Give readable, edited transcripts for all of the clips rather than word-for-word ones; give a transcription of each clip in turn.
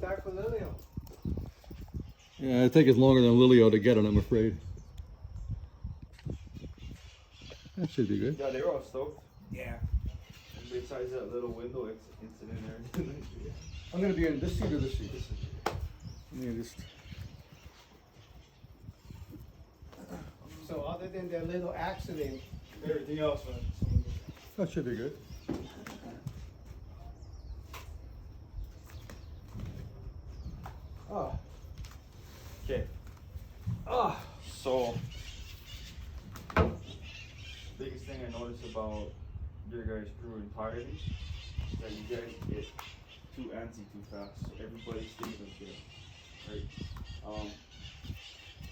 back for Lilio. Yeah, it takes longer than Lilio to get it, I'm afraid. That should be good. Yeah, they were all stoked. Yeah. And besides that little window incident there. I'm gonna be in this seat or this seat? Yeah, just. So other than that little accident, Everything else went. That should be good. Ah. Okay. Ah. So, biggest thing I noticed about your guys' crew entirely is that you guys get too antsy too fast. So everybody stays up there, right?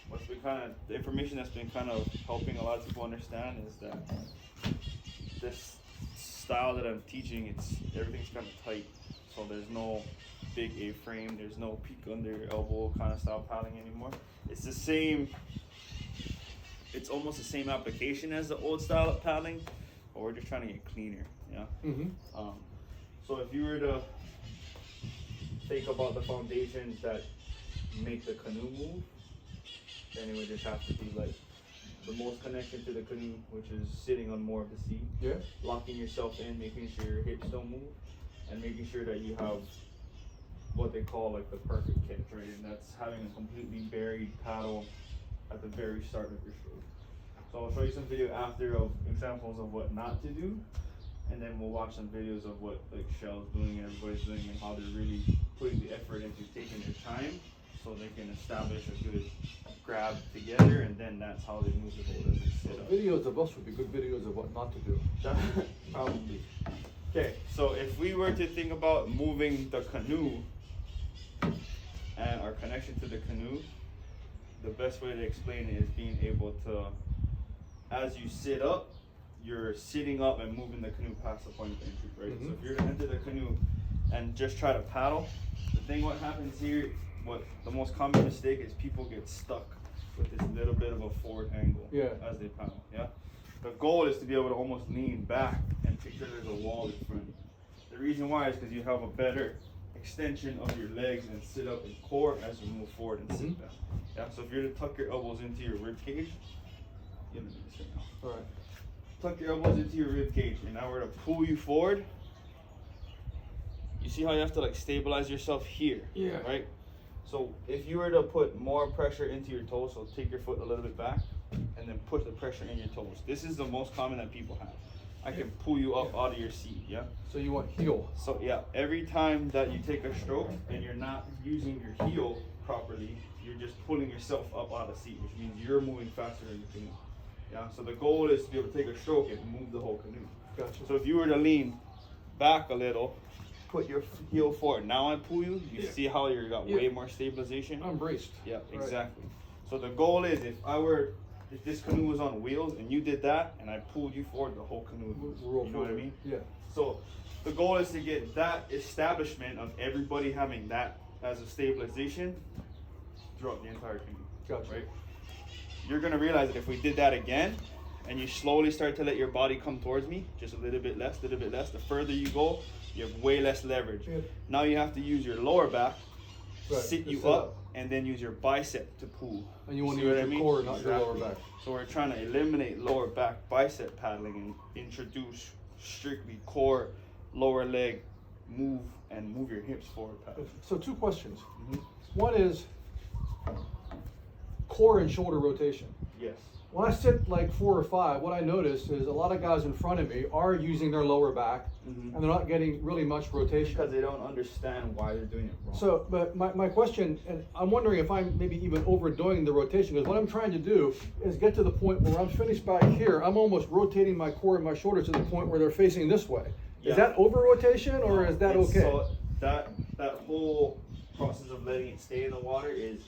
What's been kind of the information that's been kind of helping a lot of people understand is that this style that I'm teaching, everything's kind of tight. So there's no big A-frame, there's no peek under your elbow kind of style paddling anymore. It's the same, it's almost the same application as the old style of paddling, but we're just trying to get cleaner, yeah? So if you were to think about the foundations that make the canoe move, then it would just have to be like the most connection to the canoe, which is sitting on more of the seat. Yeah. Locking yourself in, making sure your hips don't move, and making sure that you have what they call like the perfect catch, right? And that's having a completely buried paddle at the very start of your stroke. So I'll show you some video after of examples of what not to do, and then we'll watch some videos of what like Shell's doing and everybody's doing and how they're really putting the effort into taking their time so they can establish a good grab together, and then that's how they move the boat as they sit up. Videos of us would be good videos of what not to do. Probably. Okay, so if we were to think about moving the canoe and our connection to the canoe, the best way to explain it is being able to, as you sit up, you're sitting up and moving the canoe past the point of entry, right? So if you're to enter the canoe and just try to paddle, the thing what happens here, what the most common mistake is people get stuck with this little bit of a forward angle as they paddle, yeah? The goal is to be able to almost lean back and picture there's a wall in front. The reason why is because you have a better extension of your legs and sit up and core as you move forward and sit down. Yeah, so if you're to tuck your elbows into your rib cage, you know this right now. All right. Tuck your elbows into your rib cage, and now we're to pull you forward. You see how you have to like stabilize yourself here, right? So if you were to put more pressure into your toes, so take your foot a little bit back, and then put the pressure in your toes. This is the most common that people have. I can pull you up out of your seat, yeah? So you want heel. So yeah, every time that you take a stroke and you're not using your heel properly, you're just pulling yourself up out of the seat, which means you're moving faster than the canoe. Yeah, so the goal is to be able to take a stroke and move the whole canoe. Gotcha. So if you were to lean back a little, put your heel forward. Now I pull you, you see how you got way more stabilization? I'm braced. Yeah, exactly. So the goal is if this canoe was on wheels and you did that and I pulled you forward, the whole canoe would move. You know what I mean? Yeah. So the goal is to get that establishment of everybody having that as a stabilization throughout the entire canoe. Gotcha. Right? You're gonna realize that if we did that again and you slowly start to let your body come towards me, just a little bit less, the further you go, you have way less leverage. Yeah. Now you have to use your lower back, sit you up, and then use your bicep to pull. And you want to use your core, not your lower back. So we're trying to eliminate lower back bicep paddling and introduce strictly core, lower leg, move your hips forward paddle. So two questions. One is core and shoulder rotation. Yes. When I sit like 4 or 5, what I notice is a lot of guys in front of me are using their lower back, and they're not getting really much rotation. Because they don't understand why they're doing it wrong. So, but my question, and I'm wondering if I'm maybe even overdoing the rotation, because what I'm trying to do is get to the point where I'm finished back here, I'm almost rotating my core and my shoulders to the point where they're facing this way. Is that over rotation, or is that okay? So that whole process of letting it stay in the water is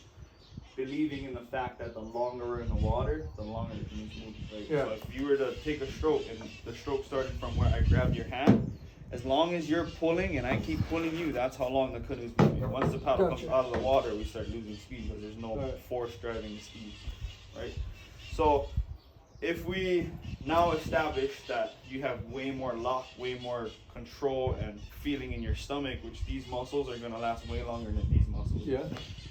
believing in the fact that the longer we're in the water, the longer the canoe's moving. Right? Yeah. So if you were to take a stroke and the stroke started from where I grabbed your hand, as long as you're pulling and I keep pulling you, that's how long the canoe's moving. Once the paddle comes out of the water, we start losing speed because there's no force driving the speed, right? So if we now establish that you have way more lock, way more control and feeling in your stomach, which these muscles are gonna last way longer than these muscles. Yeah.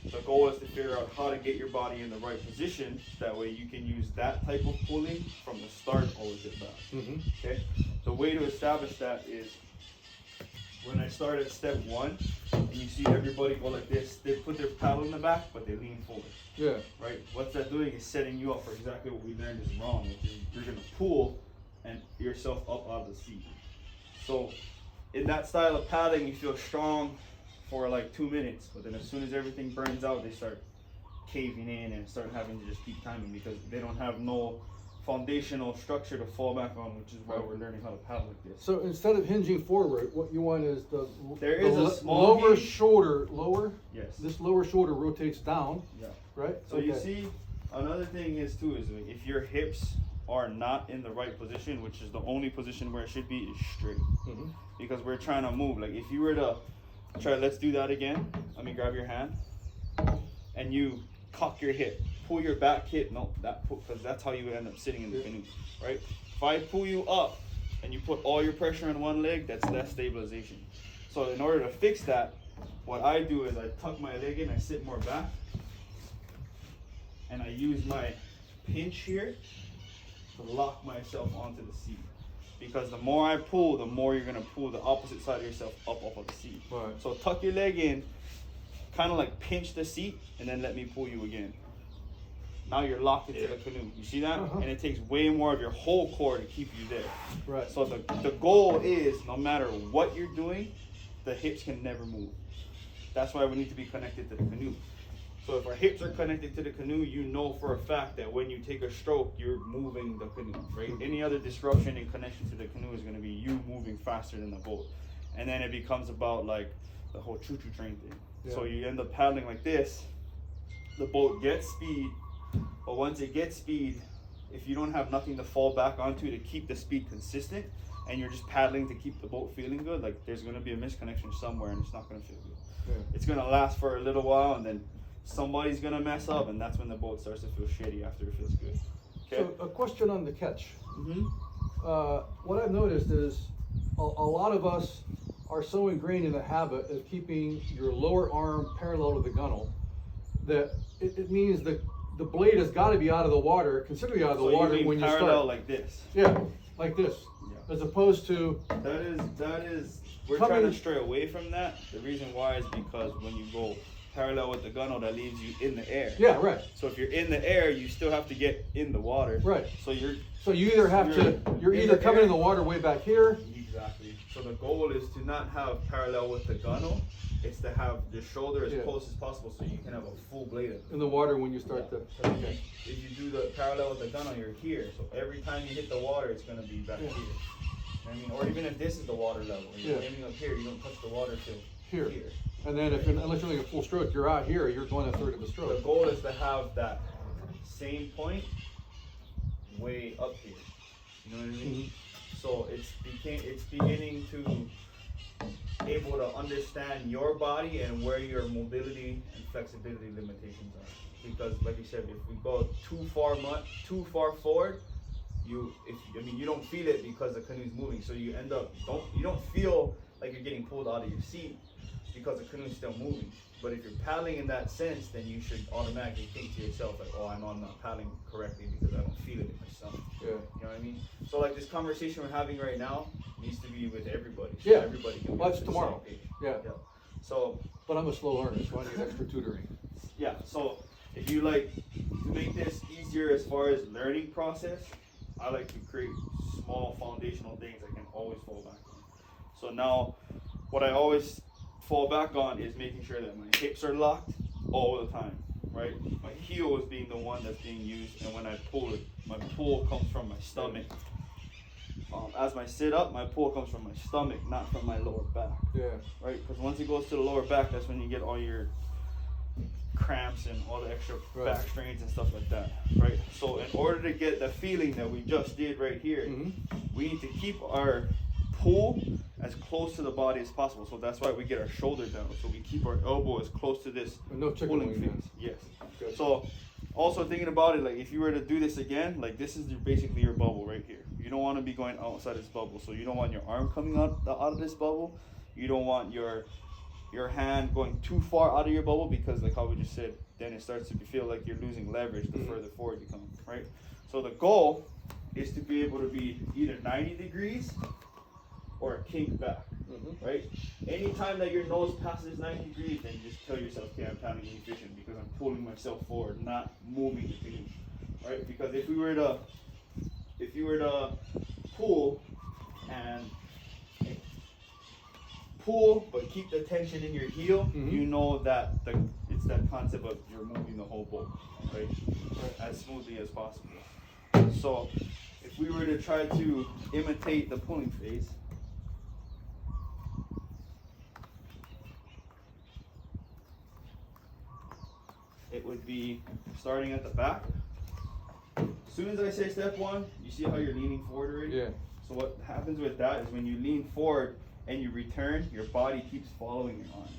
The goal is to figure out how to get your body in the right position. That way you can use that type of pulling from the start all the way back. Mm-hmm. Okay. The way to establish that is when I start at step 1, and you see everybody go like this. They put their paddle in the back, but they lean forward. Yeah. Right? What that's doing is setting you up for exactly what we learned is wrong, which is you're gonna pull and yourself up out of the seat. So in that style of paddling, you feel strong for like 2 minutes, but then as soon as everything burns out, they start caving in and start having to just keep timing because they don't have no foundational structure to fall back on, which is why we're learning how to paddle like this. So instead of hinging forward, what you want is There is a small lower hinge. shoulder, lower? Yes. This lower shoulder rotates down, Yeah. right? So you see, another thing is too is like, if your hips are not in the right position, which is the only position where it should be, is straight. Mm-hmm. Because we're trying to move. Like if you were to try, let's do that again. Let me grab your hand, and you cock your hip, pull your back hip. No, because that's how you end up sitting in the canoe, right? If I pull you up and you put all your pressure on one leg, that's less stabilization. So in order to fix that, what I do is I tuck my leg in, I sit more back, and I use my pinch here to lock myself onto the seat. Because the more I pull, the more you're gonna pull the opposite side of yourself up off of the seat. Right. So tuck your leg in, kind of like pinch the seat, and then let me pull you again. Now you're locked into the canoe. You see that? Uh-huh. And it takes way more of your whole core to keep you there. Right. So the goal is, no matter what you're doing, the hips can never move. That's why we need to be connected to the canoe. So if our hips are connected to the canoe, you know for a fact that when you take a stroke, you're moving the canoe, right? Any other disruption in connection to the canoe is going to be you moving faster than the boat. And then it becomes about like the whole choo-choo train thing. Yeah. So you end up paddling like this, the boat gets speed, but once it gets speed, if you don't have nothing to fall back onto to keep the speed consistent, and you're just paddling to keep the boat feeling good, like there's going to be a misconnection somewhere and it's not going to feel good. Yeah. It's going to last for a little while, and then somebody's gonna mess up, and that's when the boat starts to feel shitty after it feels good. Okay. So a question on the catch. Mm-hmm. What I've noticed is a lot of us are so ingrained in the habit of keeping your lower arm parallel to the gunnel that it means that the blade has got to be out of the water, considerably out of the water when you parallel start. like this. Yeah, like this, Yeah. as opposed to That is. We're Coming- trying to stray away from that. The reason why is because when you go parallel with the gunnel, that leaves you in the air. yeah, right. So if you're in the air, you still have to get in the water. Right. So you're So you either have you're in either the coming air. in the water way back here. Exactly. So the goal is to not have parallel with the gunnel. It's to have the shoulder as Yeah. close as possible, so you can have a full blade of it. In the water when you start to. Okay. If you do the parallel with the gunnel, you're here. So every time you hit the water, it's gonna be back Yeah. here. I mean, or even if this is the water level, and you're Yeah. aiming up here, you don't touch the water till Here. here. And then unless you're doing a full stroke, you're out here. You're going a third of a The stroke. goal is to have that same point way up here. You know what I mean? So it's beginning to able to understand your body and where your mobility and flexibility limitations are. Because like you said, if we go too far forward, you don't feel it because the canoe's moving. So you end up you don't feel like you're getting pulled out of your seat because the canoe's still moving. But if you're paddling in that sense, then you should automatically think to yourself like, oh, I know I'm not paddling correctly because I don't feel it in my stomach. Yeah. You know what I mean? So like this conversation we're having right now needs to be with everybody. So Yeah. everybody can be Well, on that's the tomorrow. same page. Yeah. Yeah. So But I'm a slow learner, so I need extra tutoring. yeah, so if you like to make this easier as far as learning process, I like to create small foundational things I can always fall back on. So now what I always fall back on is making sure that my hips are locked all the time, right? My heel is being the one that's being used, and when I pull it, my pull comes from my stomach. As I sit up, my pull comes from my stomach, not from my lower back. Yeah. Right? Because once it goes to the lower back, that's when you get all your cramps and all the extra Right. back strains and stuff like that, right? So in order to get the feeling that we just did right here, we need to keep our pull as close to the body as possible. So that's why we get our shoulder down. So we keep our elbow as close to this No chicken pulling wing face. then. Yes. Good. So Also thinking about it, like if you were to do this again, like this is basically your bubble right here. You don't want to be going outside this bubble. So you don't want your arm coming out of this bubble. You don't want your hand going too far out of your bubble, because like how we just said, then it starts to feel like you're losing leverage the further forward you come, right? So the goal is to be able to be either 90 degrees or kink back, right? Anytime that your nose passes 90 degrees, then just tell yourself, okay, I'm pounding inefficient because I'm pulling myself forward, not moving the canoe, right? Because if you were to pull and pull but keep the tension in your heel, you know that it's that concept of you're moving the whole boat, right? As smoothly as possible. So if we were to try to imitate the pulling phase, it would be starting at the back. As soon as I say step one, you see how you're leaning forward already? Yeah. So what happens with that is when you lean forward and you return, your body keeps following your arms.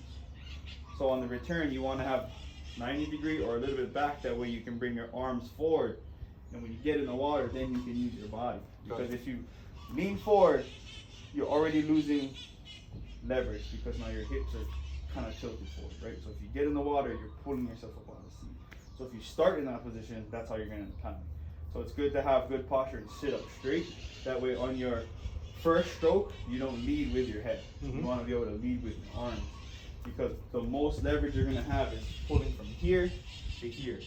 So on the return, you want to have 90 degree or a little bit back, that way you can bring your arms forward. And when you get in the water, then you can use your body. Because if you lean forward, you're already losing leverage, because now your hips are kind of tilted forward, right? So if you get in the water, you're pulling yourself up on the seat. So if you start in that position, that's how you're going to end up pounding. So it's good to have good posture and sit up straight. That way on your first stroke, you don't lead with your head. You want to be able to lead with your arms, because the most leverage you're going to have is pulling from here to here,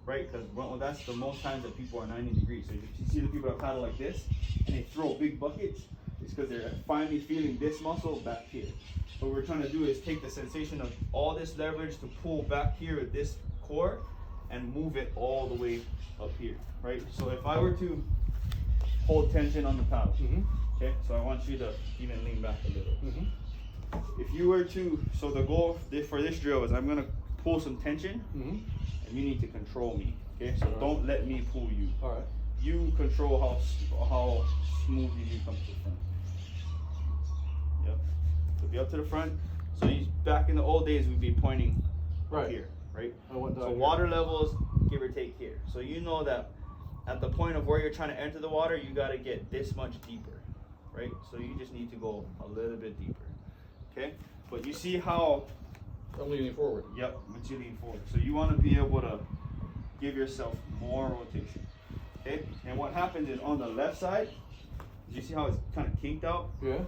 right? Because that's the most times that people are 90 degrees. So if you see the people that paddle like this and they throw big buckets, it's because they're finally feeling this muscle back here. What we're trying to do is take the sensation of all this leverage to pull back here with this core and move it all the way up here, right? So if I were to hold tension on the paddle, okay, so I want you to even lean back a little. If you were to, so the goal for this drill is I'm gonna pull some tension, and you need to control me, okay? So don't let me pull you. All right. You control how smooth you come to the front. Yep. So be up to the front. So back in the old days, we'd be pointing right here, right? So water levels, give or take here. So you know that at the point of where you're trying to enter the water, you got to get this much deeper, right? So you just need to go a little bit deeper, okay? But you see how I'm leaning forward. Yep, once you lean forward. So you want to be able to give yourself more rotation, okay? And what happens is on the left side, you see how it's kind of kinked out? Yeah.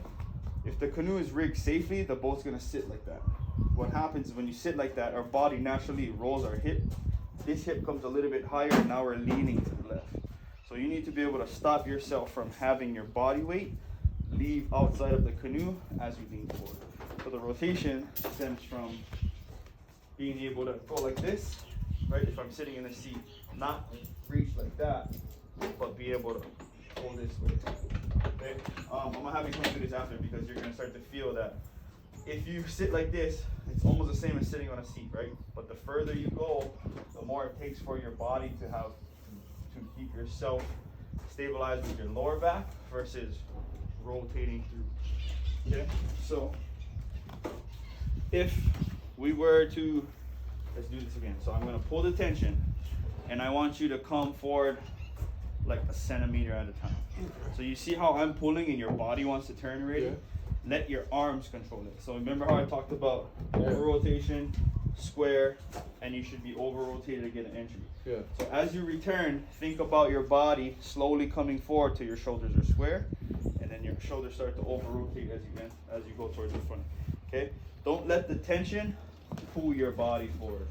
If the canoe is rigged safely, the boat's going to sit like that. What happens is when you sit like that, our body naturally rolls our hip. This hip comes a little bit higher, and now we're leaning to the left. So you need to be able to stop yourself from having your body weight leave outside of the canoe as you lean forward. So the rotation stems from being able to go like this, right? If I'm sitting in the seat, not reach like that, but be able to pull this way. Okay? I'm gonna have you come through this after, because you're gonna start to feel that if you sit like this, it's almost the same as sitting on a seat, right? But the further you go, the more it takes for your body to keep yourself stabilized with your lower back versus rotating through. Okay? So if we were to, let's do this again. So I'm gonna pull the tension, and I want you to come forward like a centimeter at a time. So you see how I'm pulling and your body wants to turn already? Yeah. Let your arms control it. So remember how I talked about over rotation, square, and you should be over rotated to get an entry. Yeah. So as you return, think about your body slowly coming forward till your shoulders are square, and then your shoulders start to over rotate as you go towards the front. Okay? Don't let the tension pull your body forward.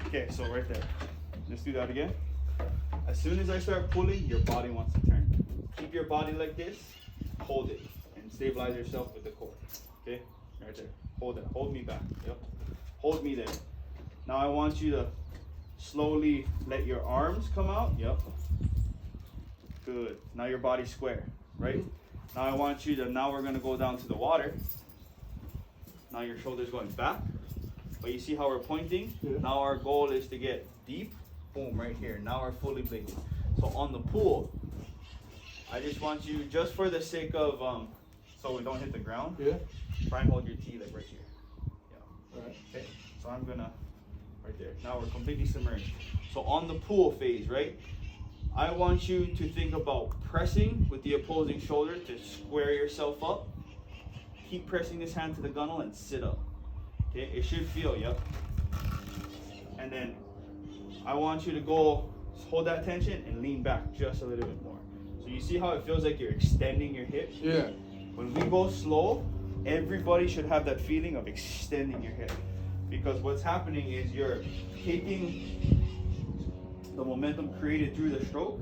Okay, so right there. Let's do that again. As soon as I start pulling, your body wants to turn. Keep your body like this, hold it, and stabilize yourself with the core. Okay? Right there. Hold it. Hold me back. Yep. Hold me there. Now I want you to slowly let your arms come out. Yep. Good. Now your body's square, right? Now I want you to, now we're gonna go down to the water. Now your shoulder's going back. But you see how we're pointing? Yeah. Now our goal is to get deep. Boom, right here. Now we're fully bladed. So on the pool, I just want you, just for the sake of, so we don't hit the ground, Yeah. try and hold your T like right here. Yeah. All right. Okay. So I'm gonna, right there. Now we're completely submerged. So on the pull phase, right? I want you to think about pressing with the opposing shoulder to square yourself up. Keep pressing this hand to the gunnel and sit up. Okay, it should feel, yep. And then I want you to go hold that tension and lean back just a little bit more. So you see how it feels like you're extending your hip? Yeah. When we go slow, everybody should have that feeling of extending your hip. Because what's happening is you're taking the momentum created through the stroke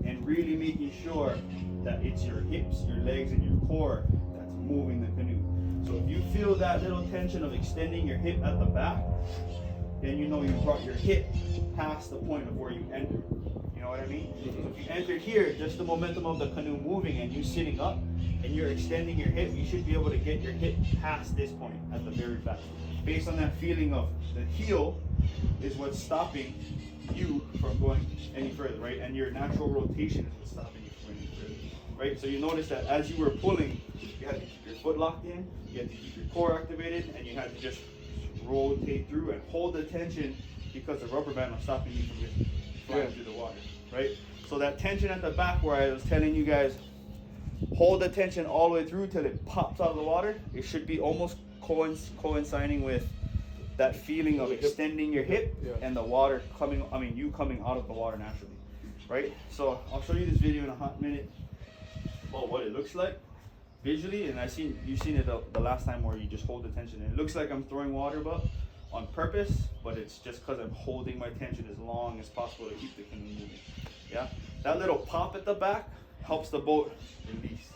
and really making sure that it's your hips, your legs, and your core that's moving the canoe. So if you feel that little tension of extending your hip at the back, then you know you brought your hip past the point of where you entered. You know what I mean? So if you entered here, just the momentum of the canoe moving and you sitting up and you're extending your hip, you should be able to get your hip past this point at the very back. Based on that feeling of the heel is what's stopping you from going any further, right? And your natural rotation is what's stopping you from going any further, right? So you notice that as you were pulling, you had to keep your foot locked in, you had to keep your core activated, and you had to just rotate through and hold the tension because the rubber band was stopping you from just flying through the water, right? So that tension at the back where I was telling you guys, hold the tension all the way through till it pops out of the water, it should be almost coinciding with that feeling of extending your hip and the water coming, you coming out of the water naturally, right? So I'll show you this video in a hot minute about what it looks like visually, and you've seen it the last time where you just hold the tension. And it looks like I'm throwing water above on purpose, but it's just because I'm holding my tension as long as possible to keep the canoe moving. Yeah, that little pop at the back helps the boat release,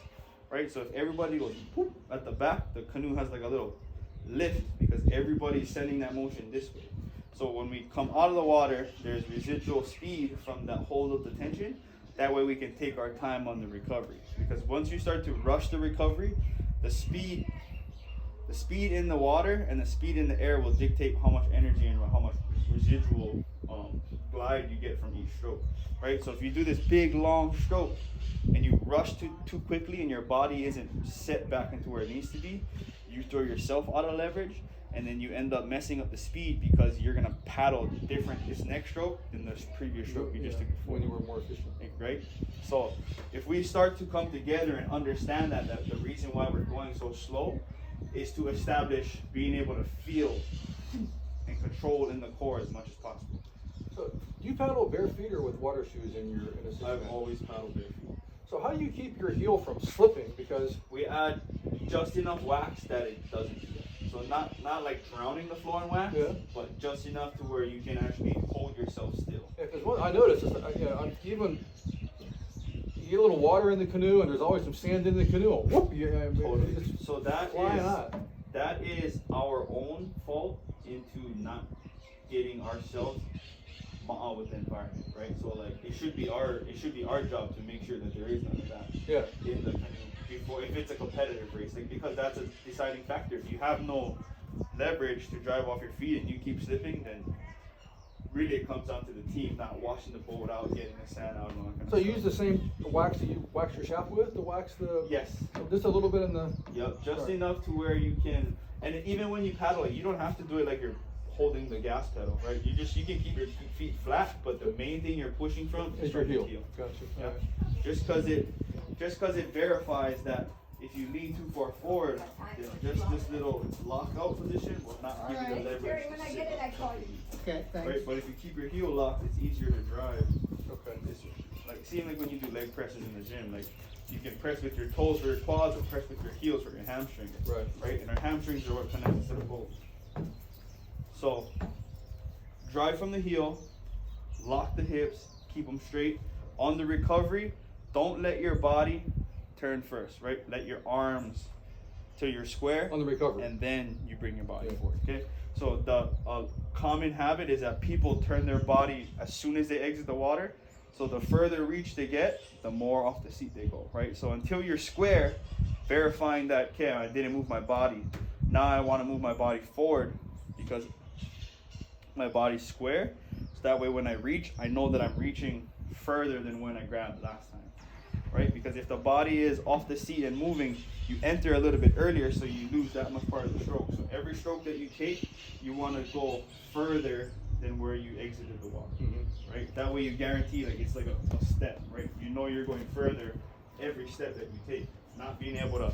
right? So if everybody goes whoop at the back, the canoe has like a little lift because everybody's sending that motion this way. So when we come out of the water, there's residual speed from that hold of the tension. That way we can take our time on the recovery. Because once you start to rush the recovery, the speed in the water and the speed in the air will dictate how much energy and how much residual glide you get from each stroke, right? So if you do this big long stroke and you rush too quickly and your body isn't set back into where it needs to be, you throw yourself out of leverage, and then you end up messing up the speed because you're gonna paddle different this next stroke than the previous stroke you just took before. When you were more efficient. Right? So if we start to come together and understand that the reason why we're going so slow is to establish being able to feel and control in the core as much as possible. So do you paddle bare feet or with water shoes in a system? I've always paddled bare feet. So how do you keep your heel from slipping? Because we add just enough wax that it doesn't do that. So not like drowning the floor in wax, but just enough to where you can actually hold yourself still. Yeah, because I noticed is even you get a little water in the canoe and there's always some sand in the canoe. Whoop! Totally. So that is our own fault into not getting ourselves out with the environment, right? So like it should be our job to make sure that there is none of that in the canoe before, if it's a competitive race, like, because that's a deciding factor. If you have no leverage to drive off your feet and you keep slipping, then really it comes down to the team not washing the boat out, getting the sand out, and all that kind of stuff. So you stuff. use the same wax that you wax your shaft with? Yes. Just a little bit in the... Yep, just enough to where you can, and even when you paddle it, you don't have to do it like you're holding the gas pedal, right? You can keep your feet flat, but the main thing you're pushing from is your from heel. the heel. Gotcha. Yeah. Right. Just because it verifies that if you lean too far forward, then just this little lockout position will not give you the leverage. When I get it, I call you. Okay, thanks. Right, but if you keep your heel locked, it's easier to drive. Okay. Like seeing like when you do leg presses in the gym, like you can press with your toes for your quads or press with your heels for your hamstrings. Right. Right, and our hamstrings are what connect us to the boat. So drive from the heel, lock the hips, keep them straight. On the recovery, don't let your body turn first, right? Let your arms to your square On the recovery. and then you bring your body forward, okay? So the common habit is that people turn their body as soon as they exit the water. So the further reach they get, the more off the seat they go, right? So until you're square, verifying that, okay, I didn't move my body. Now I want to move my body forward because my body's square. So that way when I reach, I know that I'm reaching further than when I grabbed last time, right? Because if the body is off the seat and moving, you enter a little bit earlier, so you lose that much part of the stroke. So every stroke that you take, you want to go further than where you exited the water, right? That way you guarantee, like, it's like a step, right? You know you're going further every step that you take, not being able to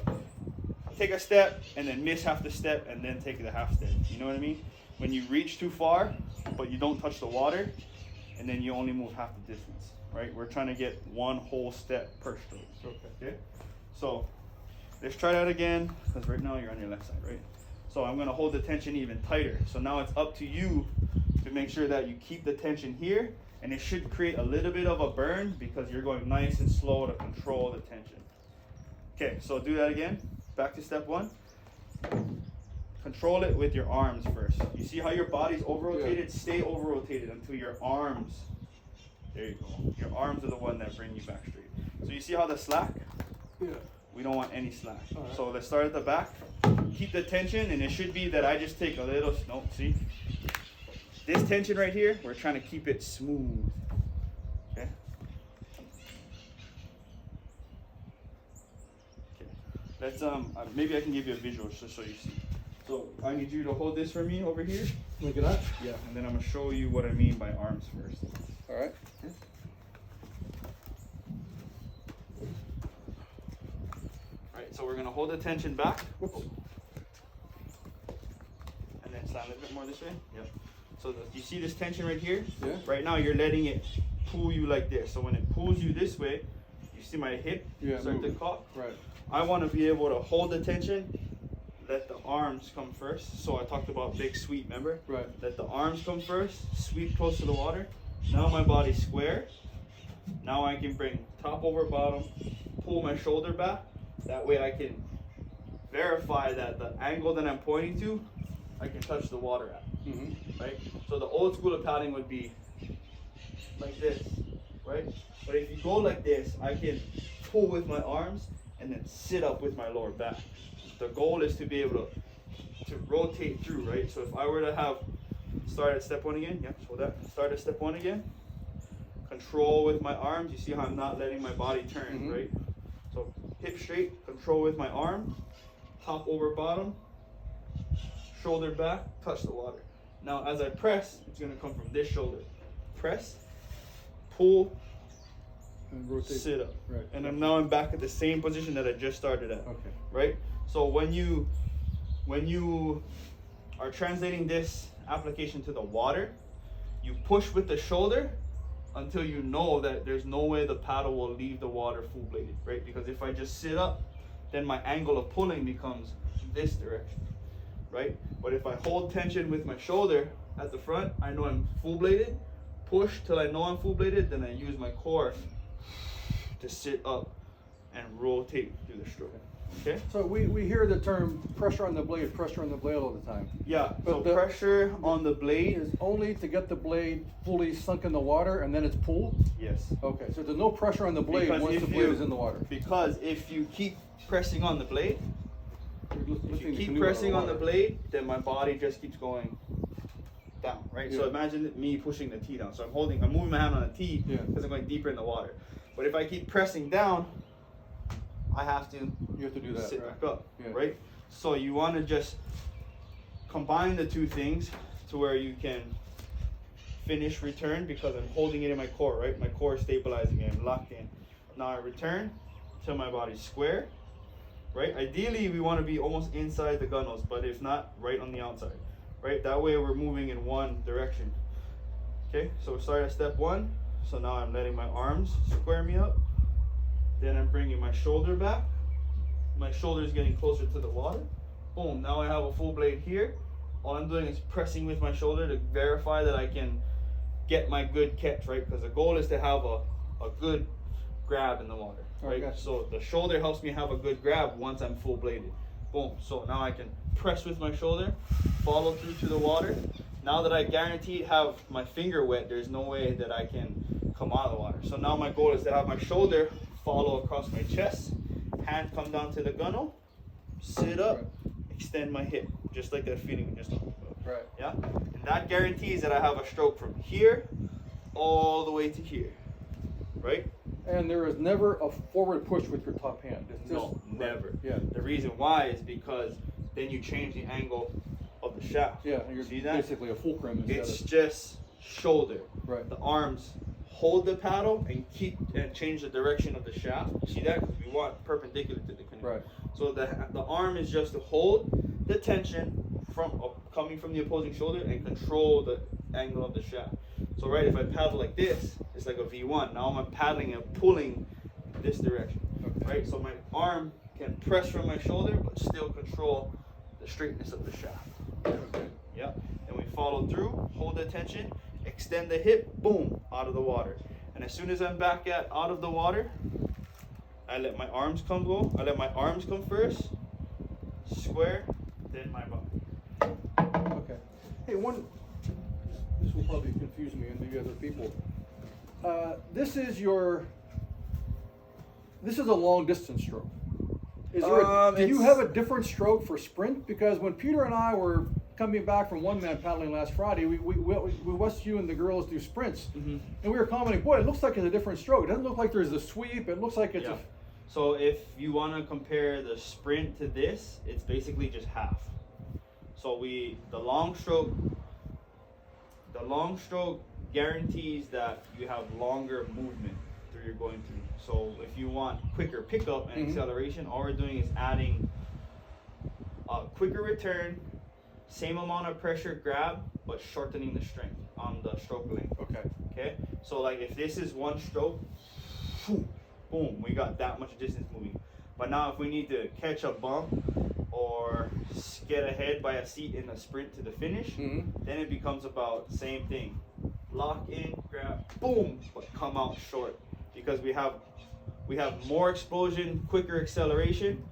take a step and then miss half the step and then take the half step. You know what I mean? When you reach too far, but you don't touch the water, and then you only move half the distance, right? We're trying to get one whole step per stroke. Okay? So let's try that again, because right now you're on your left side, right? So I'm gonna hold the tension even tighter. So now it's up to you to make sure that you keep the tension here, and it should create a little bit of a burn because you're going nice and slow to control the tension. Okay, so do that again. Back to step one. Control it with your arms first. You see how your body's over-rotated? Yeah. Stay over-rotated until your arms, there you go. Your arms are the one that bring you back straight. So you see how the slack? Yeah. We don't want any slack. Right. So let's start at the back. Keep the tension, and it should be that I just take a little, no, see? This tension right here, we're trying to keep it smooth. Okay? Okay. Let's, maybe I can give you a visual just so you see. So I need you to hold this for me over here. Look at that? Yeah, and then I'm gonna show you what I mean by arms first. All right. Okay. Alright, so we're gonna hold the tension back. Whoops. And then slide a little bit more this way. Yep. So you see this tension right here? Yeah. Right now you're letting it pull you like this. So when it pulls you this way, you see my hip start to cock? Right. I want to be able to hold the tension, let the arms come first. So I talked about big sweep, remember? Right. Let the arms come first, sweep close to the water. Now my body's square. Now I can bring top over bottom, pull my shoulder back. That way I can verify that the angle that I'm pointing to, I can touch the water at. Right? So the old school of paddling would be like this, right? But if you go like this, I can pull with my arms and then sit up with my lower back. The goal is to be able to rotate through, right? So if I were to have, start at step one again, yeah, hold that. Start at step one again. Control with my arms. You see how I'm not letting my body turn, right? So hip straight, control with my arm, top over bottom, shoulder back, touch the water. Now as I press, it's gonna come from this shoulder. Press, pull, And rotate. sit up. Right. And I'm back at the same position that I just started at. Okay. Right? So when you are translating this application to the water, you push with the shoulder until you know that there's no way the paddle will leave the water full bladed, right? Because if I just sit up, then my angle of pulling becomes this direction, right? But if I hold tension with my shoulder at the front, I know I'm full bladed. Push till I know I'm full bladed, then I use my core to sit up and rotate through the stroke. Okay? So we hear the term pressure on the blade all the time. Yeah, But so the pressure on the blade is only to get the blade fully sunk in the water and then it's pulled? yes. Okay, so there's no pressure on the blade Because once if the blade you- is in the water. Because if you keep pressing on the blade, You're if lifting you the keep canoe out of pressing on the water. blade, then my body just keeps going down, right? So Yeah. imagine me pushing the T down. So I'm moving my hand on a T Yeah. because I'm going deeper in the water. But if I keep pressing down, I have to You have to do that, sit right? back up, Yeah. right? So you want to just combine the two things to where you can finish return because I'm holding it in my core, right? My core is stabilizing me, I'm locked in. Now I return till my body's square, right? Ideally, we want to be almost inside the gunnels, but if not, right on the outside, right? That way we're moving in one direction. Okay, so we start at step one. So now I'm letting my arms square me up. Then I'm bringing my shoulder back. My shoulder is getting closer to the water. Boom, now I have a full blade here. All I'm doing is pressing with my shoulder to verify that I can get my good catch, right? Because the goal is to have a good grab in the water, right? Okay. So the shoulder helps me have a good grab once I'm full bladed. Boom, so now I can press with my shoulder, follow through to the water. Now that I guaranteed have my finger wet, there's no way that I can come out of the water. So now my goal is to have my shoulder follow across my chest, hand come down to the gunnel, sit up, Right. extend my hip, just like that feeling we just talked about. Right. Yeah? And that guarantees that I have a stroke from here all the way to here. Right? And there is never a forward push with your top hand. It's just, No, never. Yeah. The reason why is because then you change the angle of the the shaft. Yeah, and you're See that? basically a fulcrum instead It's of, just shoulder. right. The arms hold the paddle and change the direction of the shaft. See that? Because we want perpendicular to the canoe. Right. So the arm is just to hold the tension from coming from the opposing shoulder and control the angle of the shaft. So right, if I paddle like this, it's like a V1. Now I'm paddling and pulling this direction. Okay. Right. So my arm can press from my shoulder, but still control the straightness of the shaft. Okay. Yeah. And we follow through, hold the tension, extend the hip, boom, out of the water. And as soon as I'm back out of the water, I let my arms come first, square, then my body. Okay. Hey, this will probably confuse me and maybe other people. This is a long distance stroke. Is there do you have a different stroke for sprint? Because when Peter and I were coming back from one man paddling last Friday, we watched you and the girls do sprints, and we were commenting, boy, it looks like it's a different stroke. It doesn't look like there's a sweep. It looks like it's a... So if you want to compare the sprint to this, it's basically just half. So the long stroke guarantees that you have longer movement through you're going through. So if you want quicker pickup and acceleration, all we're doing is adding a quicker return, same amount of pressure grab, but shortening the strength on the stroke length. Okay. So like if this is one stroke, boom, we got that much distance moving. But now if we need to catch a bump or get ahead by a seat in a sprint to the finish, then it becomes about the same thing. Lock in, grab, boom, but come out short. Because we have more explosion, quicker acceleration,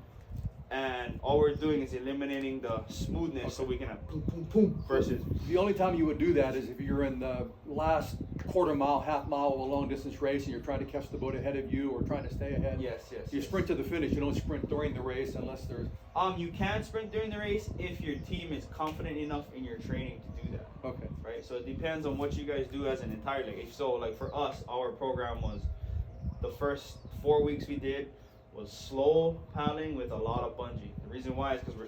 and all we're doing is eliminating the smoothness so we can have boom, boom, boom versus... The only time you would do that is if you're in the last quarter mile, half mile of a long distance race and you're trying to catch the boat ahead of you or trying to stay ahead. Yes. You sprint to the finish. You don't sprint during the race unless there's... You can sprint during the race if your team is confident enough in your training to do that. Okay. Right? So it depends on what you guys do as an entire league. So like for us, our program was the first 4 weeks we did was slow paddling with a lot of bungee. The reason why is because we're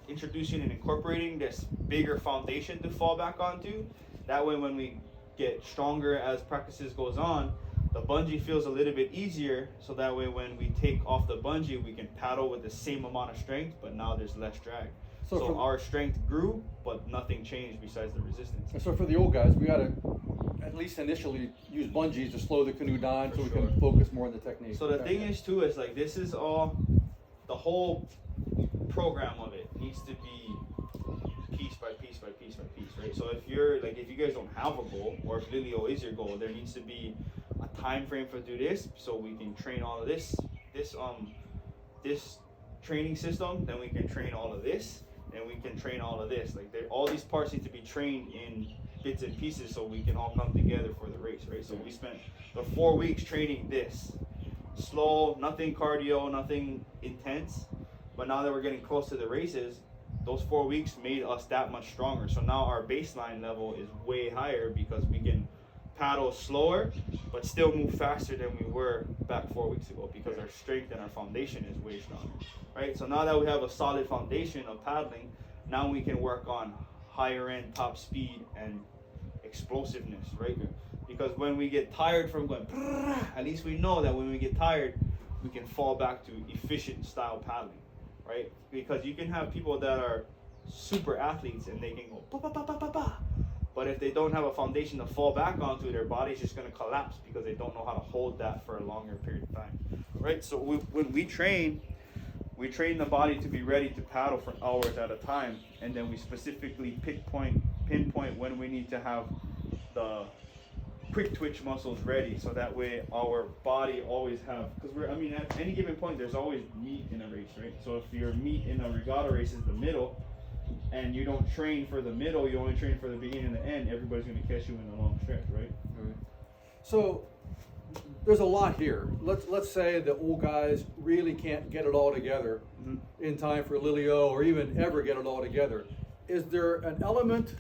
introducing and incorporating this bigger foundation to fall back onto. That way when we get stronger as practices goes on, the bungee feels a little bit easier, so that way when we take off the bungee, we can paddle with the same amount of strength, but now there's less drag. So our strength grew, but nothing changed besides the resistance. So for the old guys, we got to at least initially use bungees to slow the canoe down For so we sure. can focus more on the technique. So the thing is too is like this is all, the whole program of it needs to be piece by piece by piece by piece, right? So if you guys don't have a goal, or if Lilio is your goal, there needs to be a time frame for do this, so we can train all of this training system, then we can train all of this, and we can train all of this. Like all these parts need to be trained in bits and pieces so we can all come together for the race, right? So we spent the 4 weeks training this. Slow, nothing cardio, nothing intense. But now that we're getting close to the races, those 4 weeks made us that much stronger. So now our baseline level is way higher because we can paddle slower, but still move faster than we were back 4 weeks ago because our strength and our foundation is way stronger, right? So now that we have a solid foundation of paddling, now we can work on higher end top speed and explosiveness, right? Because when we get tired from going, at least we know that when we get tired, we can fall back to efficient style paddling, right? Because you can have people that are super athletes and they can go ba, ba, ba, ba, ba, ba. But if they don't have a foundation to fall back onto, their body's just going to collapse because they don't know how to hold that for a longer period of time, right? So when we train the body to be ready to paddle for hours at a time, and then we specifically pinpoint when we need to have the quick twitch muscles ready, so that way our body always have, because at any given point there's always meat in a race, right? So if your meat in a regatta race is the middle, and you don't train for the middle, you only train for the beginning and the end, everybody's going to catch you in the long stretch, right? So there's a lot here. Let's say the old guys really can't get it all together in time for Lilio, or even ever get it all together. Is there an element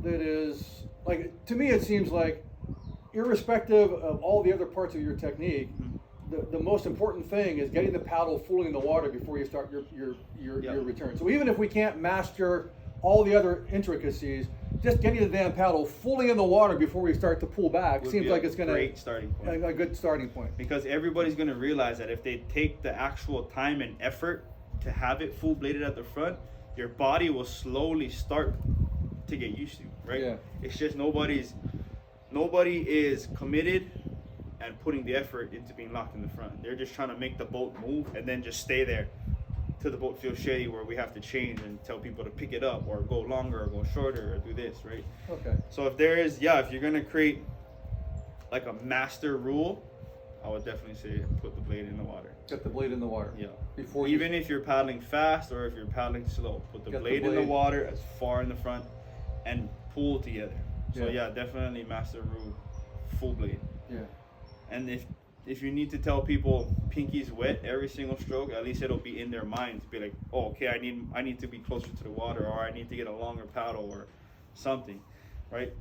that is, like, to me it seems like, irrespective of all the other parts of your technique, the most important thing is getting the paddle fully in the water before you start your return. So even if we can't master all the other intricacies, just getting the damn paddle fully in the water before we start to pull back Would seems be like a it's gonna great starting point. a good starting point. Because everybody's gonna realize that if they take the actual time and effort to have it full bladed at the front, your body will slowly start to get used to, right? Yeah. It's just nobody is committed and putting the effort into being locked in the front. They're just trying to make the boat move and then just stay there till the boat feels shady, where we have to change and tell people to pick it up or go longer or go shorter or do this, right? Okay. So if if you're gonna create like a master rule, I would definitely say put the blade in the water. Get the blade in the water. Yeah. Before Even if you're paddling fast or if you're paddling slow, put the blade in the water as far in the front and pull together. So yeah, definitely master rule, full blade. Yeah. And if you need to tell people pinky's wet every single stroke, at least it'll be in their mind to be like, oh, okay, I need to be closer to the water, or I need to get a longer paddle or something, right?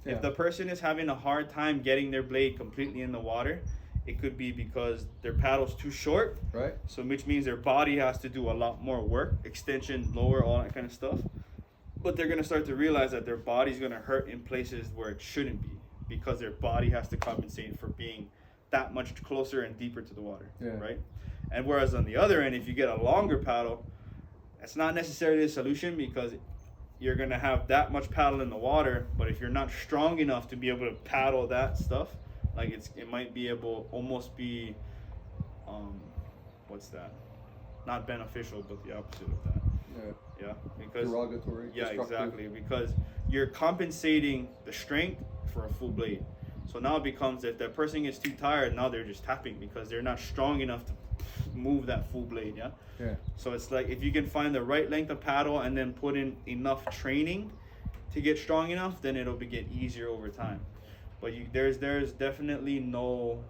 Yeah. If the person is having a hard time getting their blade completely in the water, it could be because their paddle's too short, right? So which means their body has to do a lot more work, extension, lower, all that kind of stuff. But they're gonna start to realize that their body's gonna hurt in places where it shouldn't be, because their body has to compensate for being that much closer and deeper to the water, right? And whereas on the other end, if you get a longer paddle, that's not necessarily a solution, because you're gonna have that much paddle in the water, but if you're not strong enough to be able to paddle that stuff, like it might be able almost be, what's that? Not beneficial, but the opposite of that. Yeah, because derogatory. Yeah, destructive. exactly, because you're compensating the strength for a full blade. So now it becomes, if that person gets too tired, now they're just tapping because they're not strong enough to move that full blade. Yeah. So it's like, if you can find the right length of paddle and then put in enough training to get strong enough, then it'll get easier over time. But there's definitely no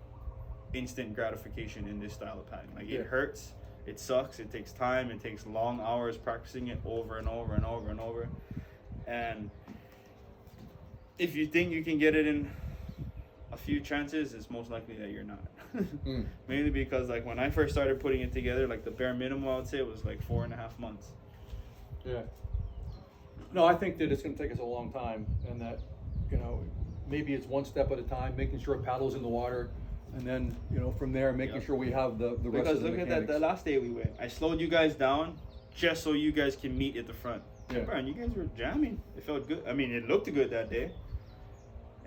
instant gratification in this style of paddling. Like, it hurts, it sucks, it takes time, it takes long hours practicing it over and over and over and over. And if you think you can get it in a few chances, it's most likely that you're not. Mainly because, like, when I first started putting it together, like, the bare minimum I would say was like 4.5 months. Yeah. No, I think that it's going to take us a long time, and that, maybe it's one step at a time, making sure paddles in the water, and then, from there, making sure we have the rest of the Because look at that, the last day we went, I slowed you guys down just so you guys can meet at the front. Yeah. Bro, and you guys were jamming. It felt good. I mean, it looked good that day.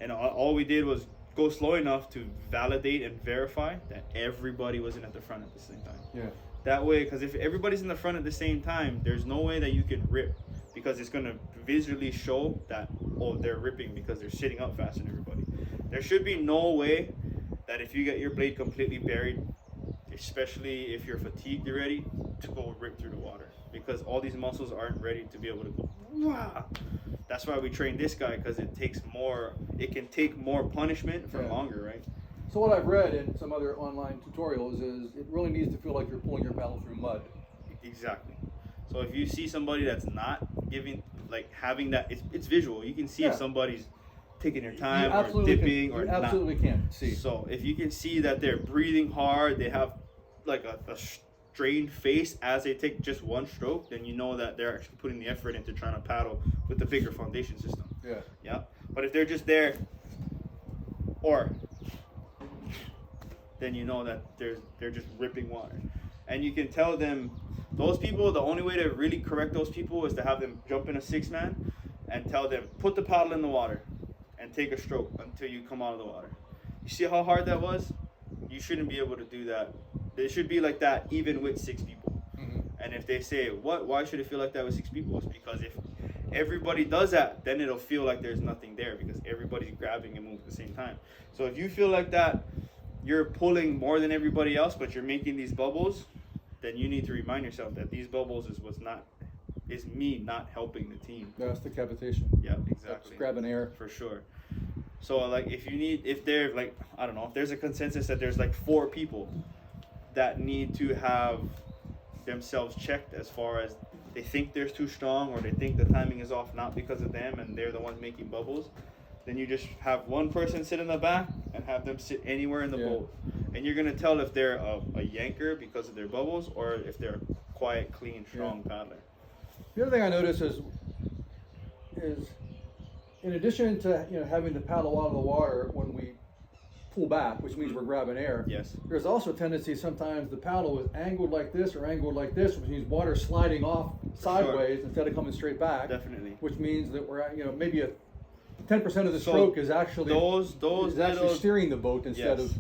And all we did was go slow enough to validate and verify that everybody wasn't at the front at the same time. Yeah. That way, because if everybody's in the front at the same time, there's no way that you can rip, because it's going to visually show that, oh, they're ripping because they're sitting up faster than everybody. There should be no way that if you get your blade completely buried, especially if you're fatigued already, to go rip through the water, because all these muscles aren't ready to be able to go, wah. That's why we train this guy, because it can take more punishment for longer, right? So what I've read in some other online tutorials is it really needs to feel like you're pulling your paddle through mud. Exactly. So if you see somebody that's not having that, it's visual. You can see if somebody's taking their time or dipping or not. You absolutely can see. So if you can see that they're breathing hard, they have like a strained face as they take just one stroke, then you know that they're actually putting the effort into trying to paddle with the bigger foundation system. Yeah. But if they're just there, then you know that they're just ripping water. And you can tell them, those people, the only way to really correct those people is to have them jump in a 6-man and tell them, put the paddle in the water and take a stroke until you come out of the water. You see how hard that was? You shouldn't be able to do that. It should be like that even with 6 people. And if they say, why should it feel like that with 6 people? It's because if everybody does that, then it'll feel like there's nothing there, because everybody's grabbing and moving at the same time. So if you feel like that you're pulling more than everybody else, but you're making these bubbles, then you need to remind yourself that these bubbles is me not helping the team. That's the cavitation. Yeah, exactly. That's grabbing air. For sure. So like if they're like, I don't know, if there's a consensus that there's like 4 people that need to have themselves checked as far as they think they're too strong or they think the timing is off, not because of them and they're the ones making bubbles, then you just have one person sit in the back and have them sit anywhere in the boat. And you're going to tell if they're a yanker because of their bubbles or if they're a quiet, clean, strong paddler. The other thing I noticed is is, in addition to having the paddle out of the water when we pull back, which means we're grabbing air. Yes. There's also a tendency sometimes the paddle is angled like this or angled like this, which means water sliding off sideways instead of coming straight back. Definitely. Which means that we're maybe 10% of the stroke is actually actually steering the boat instead of.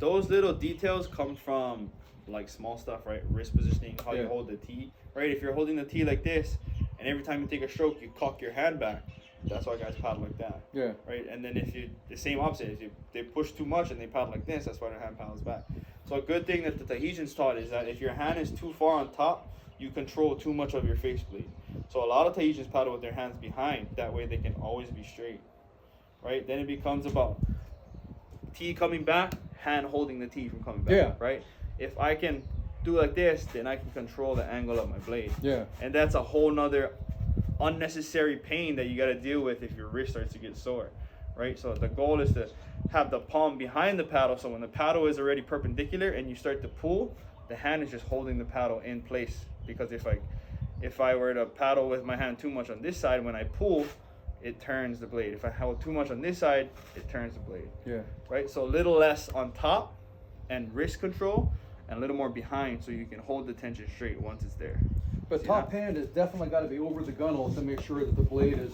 Those little details come from like small stuff, right? Wrist positioning, how you hold the tee, right? If you're holding the tee like this, and every time you take a stroke, you cock your hand back. That's why guys paddle like that. Yeah. Right. And then if you the same opposite, if they push too much and they paddle like this, that's why their hand paddles back. So a good thing that the Tahitians taught is that if your hand is too far on top, you control too much of your face blade. So a lot of Tahitians paddle with their hands behind. That way they can always be straight. Right. Then it becomes about tee coming back, hand holding the tee from coming back. Yeah. Right. If I can do like this, then I can control the angle of my blade. Yeah. And that's a whole nother unnecessary pain that you got to deal with if your wrist starts to get sore, right? So the goal is to have the palm behind the paddle, so when the paddle is already perpendicular and you start to pull, the hand is just holding the paddle in place. Because if I were to paddle with my hand too much on this side, when I pull, it turns the blade. If I hold too much on this side, it turns the blade. Yeah. Right. So a little less on top and wrist control, and a little more behind, so you can hold the tension straight once it's there. But top hand has definitely got to be over the gunnel to make sure that the blade is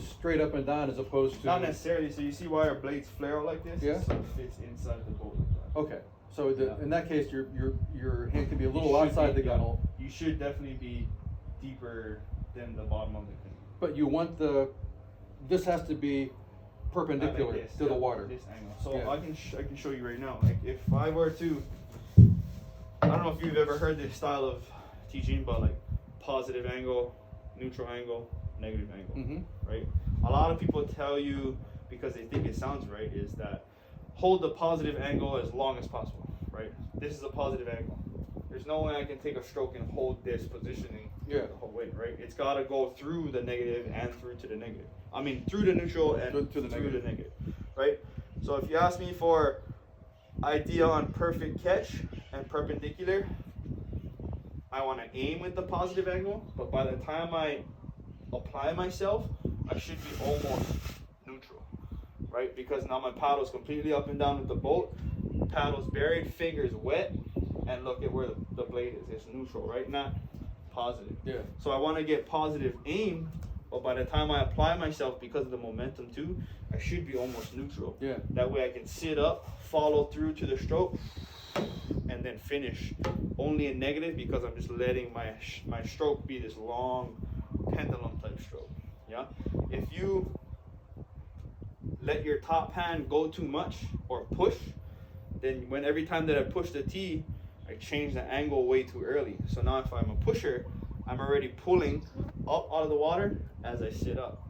straight up and down as opposed to... Not necessarily. So you see why our blades flare out like this? Yeah. So it fits inside the boat like that. Okay. So in that case, your hand can be a little outside the gunnel. You should definitely be deeper than the bottom of the canoe. But you want this has to be perpendicular like to the water. This angle. So I can show you right now. Like if I were to... I don't know if you've ever heard this style of teaching, but like positive angle, neutral angle, negative angle, right? A lot of people tell you, because they think it sounds right, is that hold the positive angle as long as possible, right? This is a positive angle. There's no way I can take a stroke and hold this positioning the whole way, right? It's got to go through the negative and through to the negative. I mean, through the neutral and to the negative, right? So if you ask me for idea on perfect catch and perpendicular, I want to aim with the positive angle, but by the time I apply myself, I should be almost neutral, right? Because now my paddle's completely up and down with the boat, paddle's buried, fingers wet, and look at where the blade is. It's neutral, right? Not positive. Yeah. So I want to get positive aim, but by the time I apply myself, because of the momentum too, I should be almost neutral. Yeah. That way I can sit up, follow through to the stroke, and then finish only in negative, because I'm just letting my stroke be this long pendulum type stroke. Yeah. If you let your top hand go too much or push, then every time that I push the tee, I change the angle way too early. So now if I'm a pusher, I'm already pulling up out of the water as I sit up.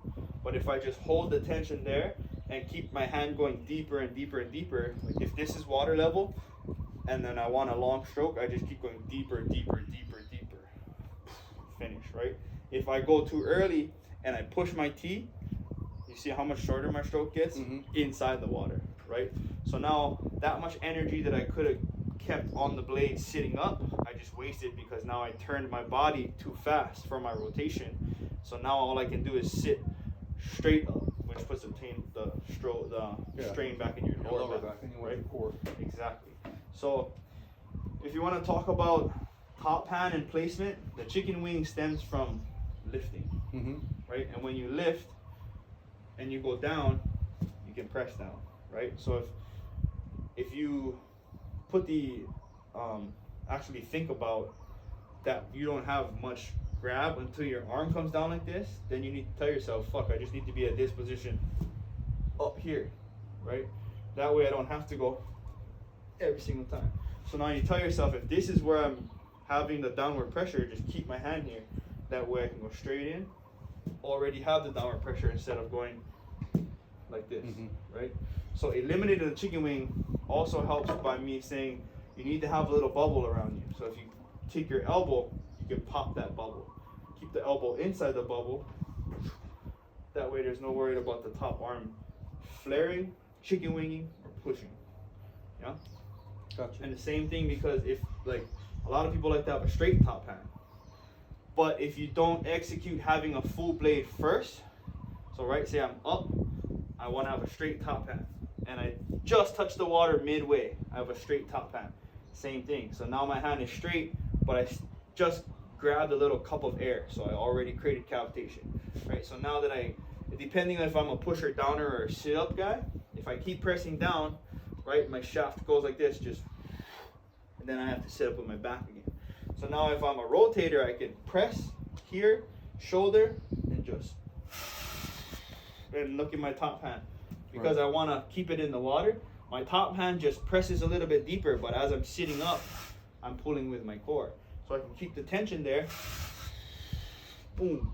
But if I just hold the tension there and keep my hand going deeper and deeper and deeper, like if this is water level and then I want a long stroke, I just keep going deeper, deeper, deeper, deeper. Finish, right? If I go too early and I push my tee, you see how much shorter my stroke gets? Inside the water, right? So now that much energy that I could have kept on the blade sitting up, I just wasted, because now I turned my body too fast for my rotation. So now all I can do is sit straight up, which puts the strain back in your lower back, right? Exactly. So if you want to talk about top hand and placement, the chicken wing stems from lifting, right? And when you lift and you go down, you can press down, right? So if you put the actually think about that, you don't have much grab until your arm comes down like this, then you need to tell yourself, fuck, I just need to be at this position up here, right? That way I don't have to go every single time. So now you tell yourself, if this is where I'm having the downward pressure, just keep my hand here. That way I can go straight in, already have the downward pressure instead of going like this, right? So eliminating the chicken wing also helps by me saying you need to have a little bubble around you. So if you take your elbow, you can pop that bubble. Keep the elbow inside the bubble. That way there's no worry about the top arm flaring, chicken winging, or pushing. Yeah? Gotcha. And the same thing, because if, like, a lot of people like to have a straight top hand. But if you don't execute having a full blade first, So right, say I'm up, I want to have a straight top hand, and I just touch the water midway, I have a straight top hand. Same thing. So now my hand is straight, but I just grabbed a little cup of air, so I already created cavitation, right? So now that depending on if I'm a pusher downer or a sit up guy, if I keep pressing down, right, my shaft goes like this, just, and then I have to sit up with my back again. So now if I'm a rotator, I can press here, shoulder, and just, and look at my top hand. Because I want to keep it in the water, my top hand just presses a little bit deeper, but as I'm sitting up, I'm pulling with my core. So I can keep the tension there, boom,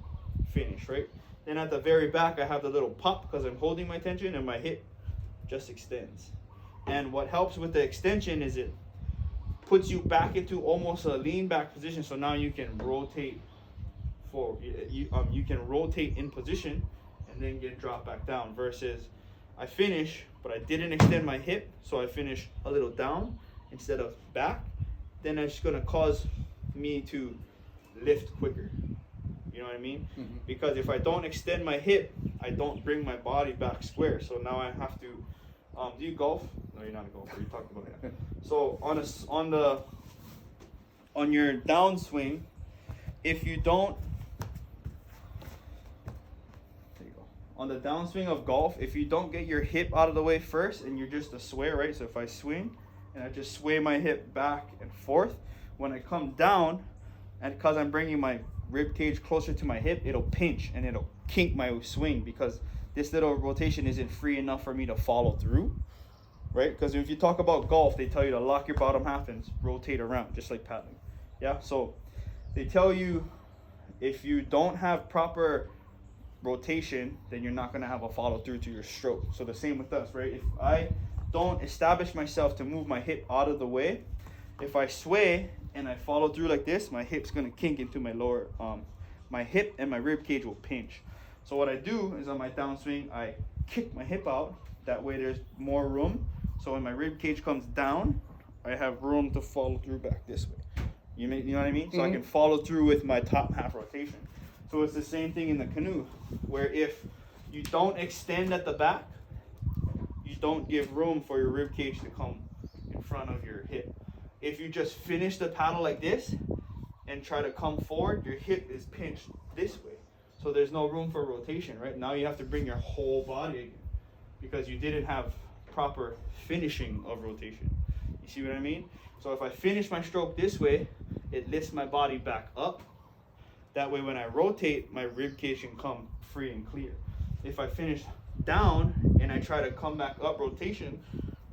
finish, right? Then at the very back, I have the little pop because I'm holding my tension and my hip just extends. And what helps with the extension is it puts you back into almost a lean back position. So now you can rotate forward. You can rotate in position and then get dropped back down versus I finish, but I didn't extend my hip. So I finish a little down instead of back. Then it's going to cause me to lift quicker. You know what I mean? Mm-hmm. Because if I don't extend my hip, I don't bring my body back square. So now I have to. Do you golf? No, you're not a golfer. You talked about that. So on your downswing, if you don't. There you go. On the downswing of golf, if you don't get your hip out of the way first, and you're just a sway, right? So if I swing and I just sway my hip back and forth, when I come down, and because I'm bringing my rib cage closer to my hip, it'll pinch and it'll kink my swing because this little rotation isn't free enough for me to follow through, right? Because if you talk about golf, they tell you to lock your bottom half and rotate around, just like paddling. Yeah, so they tell you if you don't have proper rotation, then you're not going to have a follow through to your stroke. So the same with us, right? If I don't establish myself to move my hip out of the way, if I sway and I follow through like this, my hip's gonna kink into my lower, my hip and my rib cage will pinch. So what I do is on my downswing, I kick my hip out. That way there's more room. So when my rib cage comes down, I have room to follow through back this way. You know what I mean? So I can follow through with my top half rotation. So it's the same thing in the canoe, where if you don't extend at the back, you don't give room for your rib cage to come in front of your hip. If you just finish the paddle like this and try to come forward, your hip is pinched this way. So there's no room for rotation, right? Now you have to bring your whole body again because you didn't have proper finishing of rotation. You see what I mean? So if I finish my stroke this way, it lifts my body back up. That way when I rotate, my rib cage can come free and clear. If I finish down and I try to come back up rotation,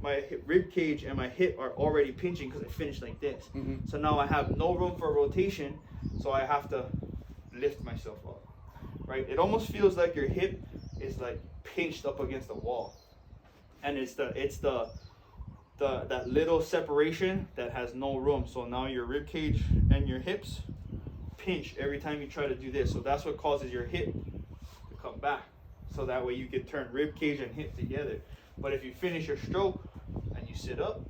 my rib cage and my hip are already pinching because I finished like this. Mm-hmm. So now I have no room for rotation, so I have to lift myself up, right? It almost feels like your hip is like pinched up against the wall, and it's that little separation that has no room. So now your rib cage and your hips pinch every time you try to do this. So that's what causes your hip to come back. So that way you can turn rib cage and hip together. But if you finish your stroke and you sit up,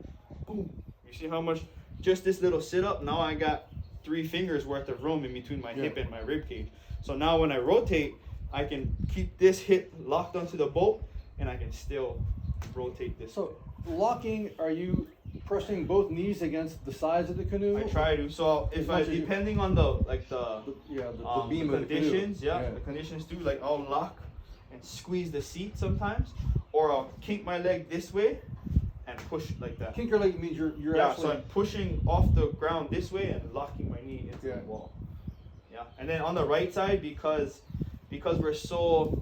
boom. You see how much, just this little sit up, now I got 3 fingers worth of room in between my hip and my rib cage. So now when I rotate, I can keep this hip locked onto the bolt and I can still rotate this. So locking, are you pressing both knees against the sides of the canoe? I try to. So if depending on the beam of conditions, the canoe. the conditions too, like I'll lock and squeeze the seat sometimes, or I'll kink my leg this way and push like that. Kink your leg means you're actually, so I'm pushing off the ground this way and locking my knee into the wall. Yeah, and then on the right side, because we're so,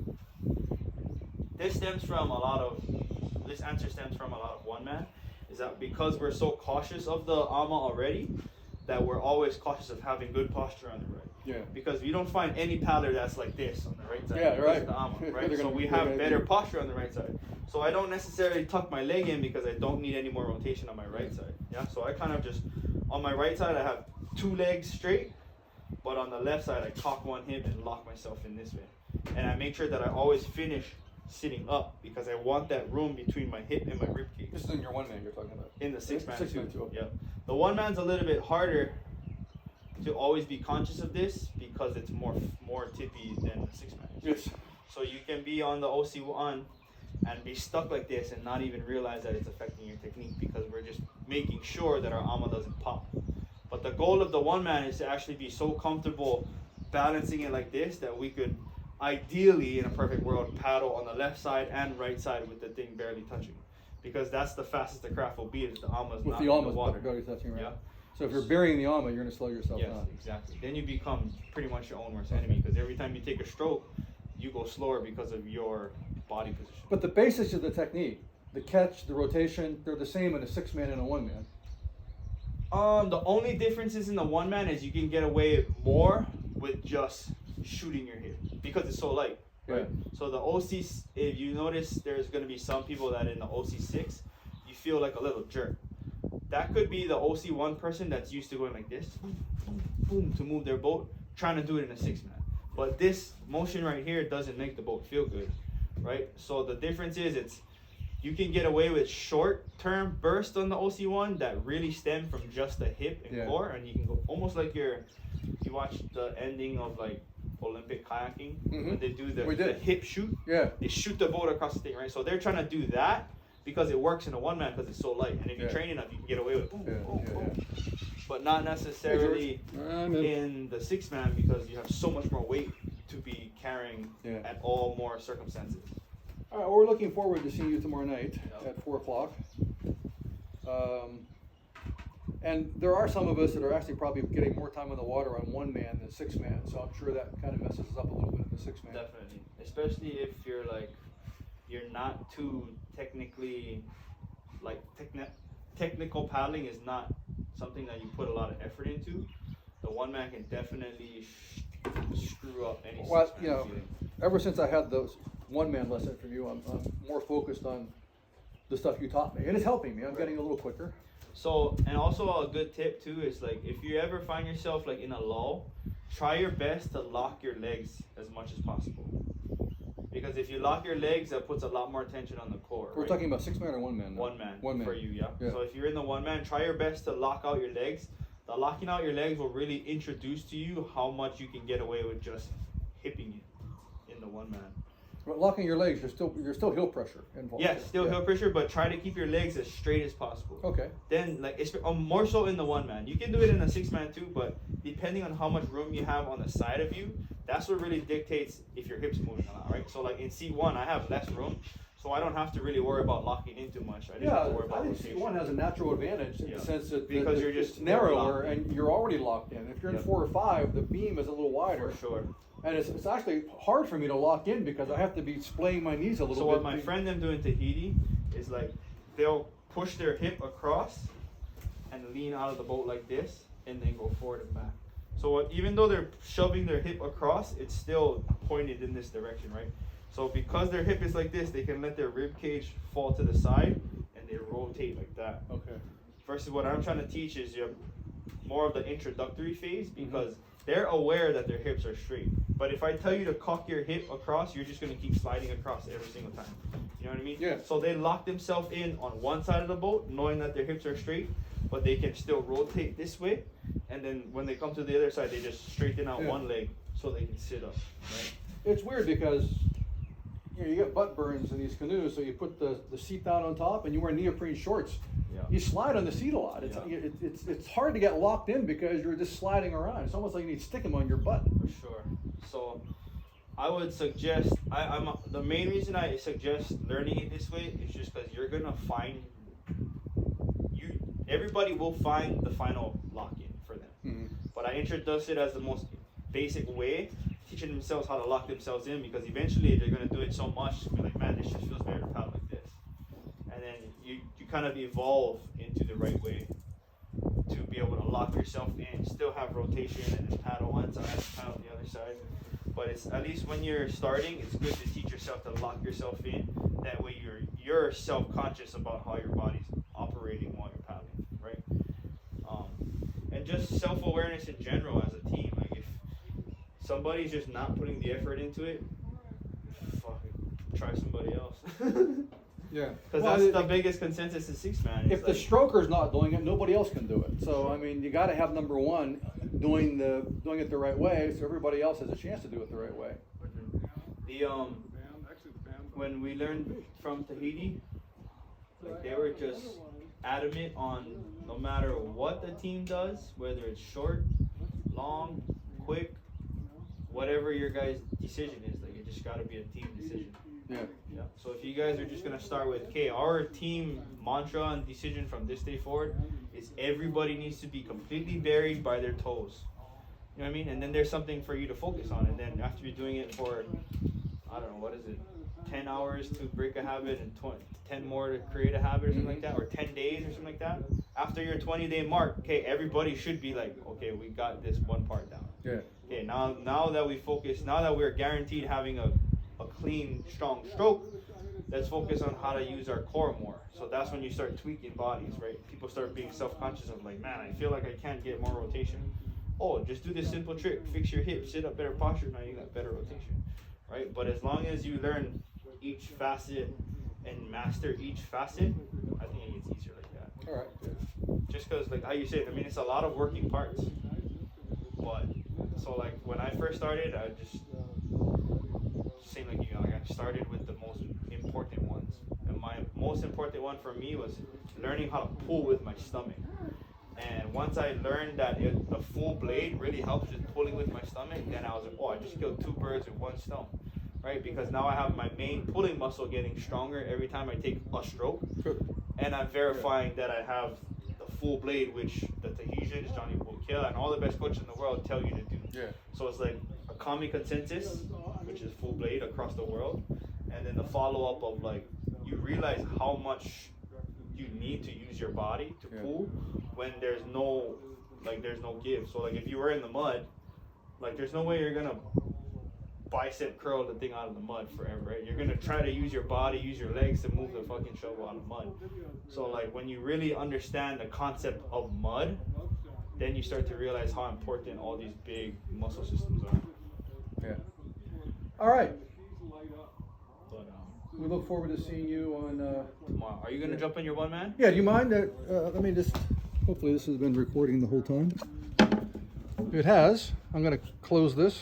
this answer stems from a lot of one man, is that because we're so cautious of the ama already, that we're always cautious of having good posture on the right. Yeah. Because you don't find any paddler that's like this on the right side. Yeah, right. The ama, right? So we have better posture on the right side. So I don't necessarily tuck my leg in because I don't need any more rotation on my right side. Yeah. So I kind of just, on my right side I have 2 legs straight, but on the left side I cock one hip and lock myself in this way. And I make sure that I always finish sitting up because I want that room between my hip and my rib cage. This is in your one man you're talking about. In the 6-man too. Okay. Yeah. The one man's a little bit harder to always be conscious of this because it's more tippy than the 6-man. Yes. So you can be on the OC1 and be stuck like this and not even realize that it's affecting your technique because we're just making sure that our ama doesn't pop. But the goal of the one man is to actually be so comfortable balancing it like this that we could ideally, in a perfect world, paddle on the left side and right side with the thing barely touching. Because that's the fastest the craft will be if the ama's With not the in the almost water. barely touching, right? Yeah. So if you're burying the ama, you're going to slow yourself Yes, down. exactly. Then you become pretty much your own worst enemy because every time you take a stroke, you go slower because of your body position. But the basics of the technique, the catch, the rotation, they're the same in a 6-man and a 1-man. The only differences in the one man is you can get away more with just shooting your hip because it's so light. Right? Yeah. So the OC, if you notice, there's going to be some people that in the OC6, you feel like a little jerk. That could be the OC1 person that's used to going like this, boom, boom, boom, to move their boat, trying to do it in a 6-man. But this motion right here doesn't make the boat feel good, right? So the difference is you can get away with short-term bursts on the OC1 that really stem from just the hip and core, and you can go almost like you watch the ending of like Olympic kayaking when they do the hip shoot. Yeah. They shoot the boat across the thing, right? So they're trying to do that because it works in a one man because it's so light, and if you train enough, you can get away with boom, boom, boom. But not necessarily in the 6-man because you have so much more weight to be carrying at all more circumstances. All right, well, we're looking forward to seeing you tomorrow night at 4 o'clock. And there are some of us that are actually probably getting more time on the water on 1-man than 6-man, so I'm sure that kind of messes us up a little bit in the 6-man. Definitely, especially if you're not too technically, technical paddling is not something that you put a lot of effort into. The 1-man can definitely screw up any 6-man feeling. Ever since I had those 1-man lesson from you, I'm more focused on the stuff you taught me, and it's helping me. I'm getting a little quicker. So, and also a good tip too is if you ever find yourself in a lull, try your best to lock your legs as much as possible. Because if you lock your legs, that puts a lot more tension on the core. We're talking about 6-man or 1-man now? 1-man for you, yeah. So if you're in the 1-man, try your best to lock out your legs. The locking out your legs will really introduce to you how much you can get away with just hipping it in the 1-man. But locking your legs, you're still heel pressure involved. Yes, still heel pressure, but try to keep your legs as straight as possible. Okay. Then, more so in the 1-man. You can do it in a 6-man too, but depending on how much room you have on the side of you, that's what really dictates if your hips moving a lot, right? So, in C1, I have less room, so I don't have to really worry about locking in too much. I just have to worry about rotation. C1 has a natural advantage in the sense that because you're just narrower and you're already locked in. If you're in 4 or 5, the beam is a little wider. For sure. And it's actually hard for me to lock in because I have to be splaying my knees a little bit. So what my friend them do in Tahiti is they'll push their hip across and lean out of the boat like this and then go forward and back. So even though they're shoving their hip across, it's still pointed in this direction, right? So because their hip is like this, they can let their rib cage fall to the side and they rotate like that. Okay. Versus what I'm trying to teach is you have more of the introductory phase because they're aware that their hips are straight. But if I tell you to cock your hip across, you're just going to keep sliding across every single time. You know what I mean? Yeah. So they lock themselves in on one side of the boat, knowing that their hips are straight, but they can still rotate this way. And then when they come to the other side, they just straighten out one leg so they can sit up. Right? It's weird because you get butt burns in these canoes, so you put the seat down on top and you wear neoprene shorts. Yeah. You slide on the seat a lot. It's hard to get locked in because you're just sliding around. It's almost like you need stickum on your butt. For sure. So I would suggest, the main reason I suggest learning it this way is just because you're going to find, everybody will find the final lock-in for them. But I introduced it as the most basic way, teaching themselves how to lock themselves in, because eventually they're going to do it so much, to be like, man, this just feels better to paddle like this. And then you kind of evolve into the right way to be able to lock yourself in, still have rotation and then paddle one side, paddle the other side. But it's at least when you're starting, it's good to teach yourself to lock yourself in. That way you're self-conscious about how your body's operating while you're paddling, right? And just self-awareness in general as a team. If somebody's just not putting the effort into it, try somebody else. Yeah, because that's the biggest consensus in 6-man. If the stroker's not doing it, nobody else can do it. So I mean, you got to have number one doing it the right way, so everybody else has a chance to do it the right way. The when we learned from Tahiti, like they were just adamant on no matter what the team does, whether it's short, long, quick, whatever your guys' decision is, like it just gotta be a team decision. Yeah. Yeah. So if you guys are just gonna start with, okay, our team mantra and decision from this day forward is everybody needs to be completely buried by their toes. You know what I mean? And then there's something for you to focus on. And then after you're doing it for, I don't know, what is it, 10 hours to break a habit and 10 more to create a habit or something like that, or 10 days or something like that. After your 20-day mark, okay, everybody should be like, okay, we got this one part down. Yeah. Okay, now that we focus, now that we're guaranteed having a clean, strong stroke, let's focus on how to use our core more. So that's when you start tweaking bodies, right? People start being self-conscious of like, man, I feel like I can't get more rotation. Oh, just do this simple trick, fix your hips, sit up, better posture, now you got better rotation, right? But as long as you learn each facet and master each facet, I think it gets easier like that. All right. Just because, like how you said, I mean, it's a lot of working parts. But, so like when I first started, I just seemed like, you know, like I started with the most important ones. And my most important one for me was learning how to pull with my stomach. And once I learned that the full blade really helps with pulling with my stomach, then I was like, oh, I just killed 2 birds with 1 stone. Right? Because now I have my main pulling muscle getting stronger every time I take a stroke. And I'm verifying that I have the full blade, which the Tahitians, Johnny Kekoa, and all the best coaches in the world tell you to do. Yeah. So it's like a common consensus, which is full blade across the world. And then the follow-up of like, you realize how much you need to use your body to pull when there's no give. So like if you were in the mud, like there's no way you're gonna bicep curl the thing out of the mud forever, right? You're gonna try to use your body, use your legs to move the fucking shovel out of mud. So like when you really understand the concept of mud, then you start to realize how important all these big muscle systems are. Yeah. All right. But We look forward to seeing you on. tomorrow, are you gonna jump in your one man? Yeah. Do you mind that? Let me just. Hopefully, this has been recording the whole time. If it has, I'm going to close this.